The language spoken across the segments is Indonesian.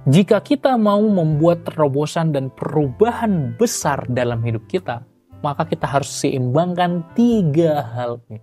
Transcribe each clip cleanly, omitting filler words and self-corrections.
Jika kita mau membuat terobosan dan perubahan besar dalam hidup kita, maka kita harus seimbangkan 3 hal ini.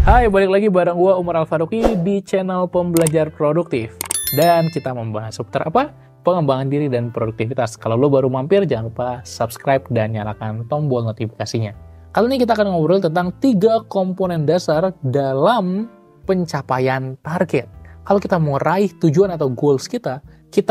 Hai, balik lagi bareng gua Umar Al-Faruqi di channel Pembelajar Produktif. Dan kita membahas seputar apa? Pengembangan diri dan produktivitas. Kalau lo baru mampir, jangan lupa subscribe dan nyalakan tombol notifikasinya. Kali ini kita akan ngobrol tentang 3 komponen dasar dalam pencapaian target. Kalau kita mau raih tujuan atau goals kita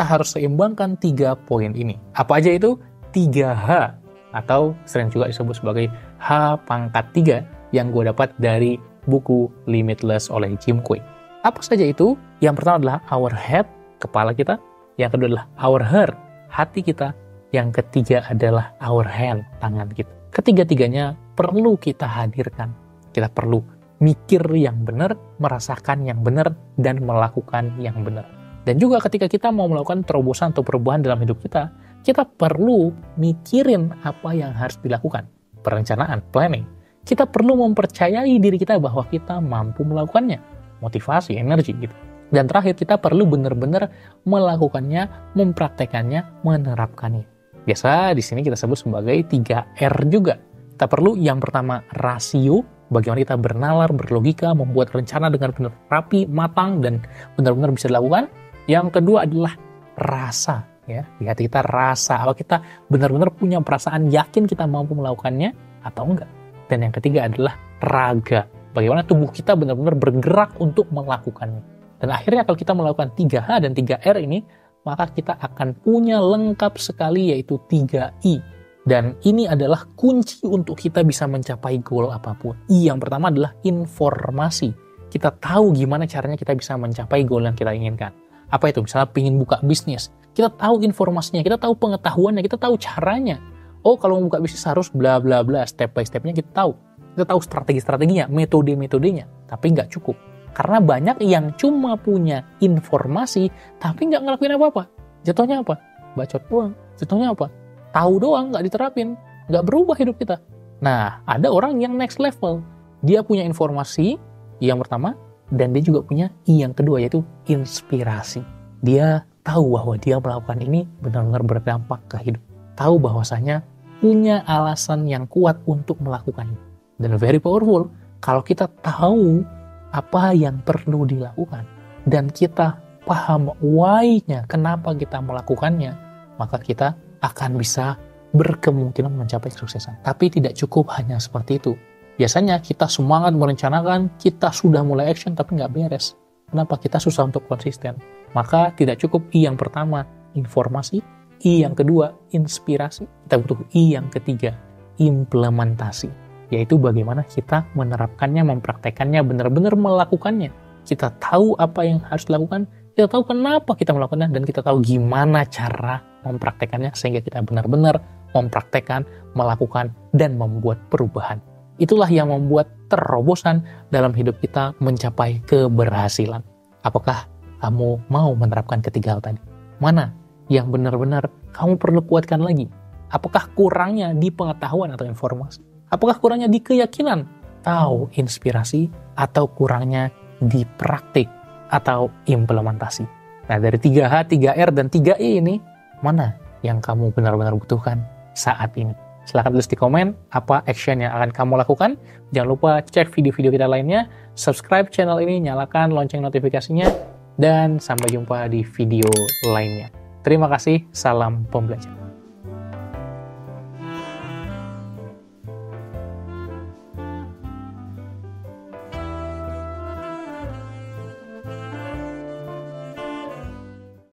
harus seimbangkan 3 poin ini. Apa aja itu? 3H, atau sering juga disebut sebagai H⁻3 yang gue dapat dari buku Limitless oleh Jim Kwik. Apa saja itu? Yang pertama adalah our head, kepala kita. Yang kedua adalah our heart, hati kita. Yang ketiga adalah our hand, tangan kita. Ketiga-tiganya perlu kita hadirkan. Kita perlu mikir yang benar, merasakan yang benar, dan melakukan yang benar. Dan juga ketika kita mau melakukan terobosan atau perubahan dalam hidup kita perlu mikirin apa yang harus dilakukan. Perencanaan, planning. Kita perlu mempercayai diri kita bahwa kita mampu melakukannya. Motivasi, energi gitu. Dan terakhir, kita perlu benar-benar melakukannya, mempraktekannya, menerapkannya. Biasa di sini kita sebut sebagai 3R juga. Kita perlu yang pertama rasio, bagaimana kita bernalar, berlogika, membuat rencana dengan benar rapi, matang, dan benar-benar bisa dilakukan. Yang kedua adalah rasa, ya. Di hati kita rasa, apa kita benar-benar punya perasaan yakin kita mampu melakukannya atau enggak. Dan yang ketiga adalah raga, bagaimana tubuh kita benar-benar bergerak untuk melakukannya. Dan akhirnya kalau kita melakukan 3H dan 3R ini, maka kita akan punya lengkap sekali yaitu 3I. Dan ini adalah kunci untuk kita bisa mencapai goal apapun. I yang pertama adalah informasi. Kita tahu gimana caranya kita bisa mencapai goal yang kita inginkan. Apa itu? Misalnya pengen buka bisnis. Kita tahu informasinya, kita tahu pengetahuannya, kita tahu caranya. Oh, kalau mau buka bisnis harus bla bla bla, step by stepnya kita tahu. Kita tahu strategi-strateginya, metode-metodenya. Tapi nggak cukup. Karena banyak yang cuma punya informasi, tapi nggak ngelakuin apa-apa. Jatuhnya apa? Bacot doang. Jatuhnya apa? Tahu doang, nggak diterapin. Nggak berubah hidup kita. Nah, ada orang yang next level. Dia punya informasi, yang pertama, dan dia juga punya I yang kedua, yaitu inspirasi. Dia tahu bahwa dia melakukan ini benar-benar berdampak ke hidup. Tahu bahwasanya punya alasan yang kuat untuk melakukannya. Dan very powerful, kalau kita tahu apa yang perlu dilakukan, dan kita paham why-nya, kenapa kita melakukannya, maka kita akan bisa berkemungkinan mencapai kesuksesan. Tapi tidak cukup hanya seperti itu. Biasanya kita semangat merencanakan, kita sudah mulai action, tapi nggak beres. Kenapa? Kita susah untuk konsisten. Maka tidak cukup I yang pertama, informasi, I yang kedua, inspirasi. Kita butuh I yang ketiga, implementasi. Yaitu bagaimana kita menerapkannya, mempraktekannya, benar-benar melakukannya. Kita tahu apa yang harus dilakukan, kita tahu kenapa kita melakukannya, dan kita tahu gimana cara mempraktekannya, sehingga kita benar-benar mempraktekkan, melakukan, dan membuat perubahan. Itulah yang membuat terobosan dalam hidup kita mencapai keberhasilan. Apakah kamu mau menerapkan ketiga hal tadi? Mana yang benar-benar kamu perlu kuatkan lagi? Apakah kurangnya di pengetahuan atau informasi? Apakah kurangnya di keyakinan, tahu inspirasi, atau kurangnya di praktik atau implementasi? Nah, dari 3H, 3R, dan 3I ini, mana yang kamu benar-benar butuhkan saat ini? Silahkan tulis di komen apa action yang akan kamu lakukan. Jangan lupa cek video-video kita lainnya, subscribe channel ini, nyalakan lonceng notifikasinya, dan sampai jumpa di video lainnya. Terima kasih, salam pembelajar.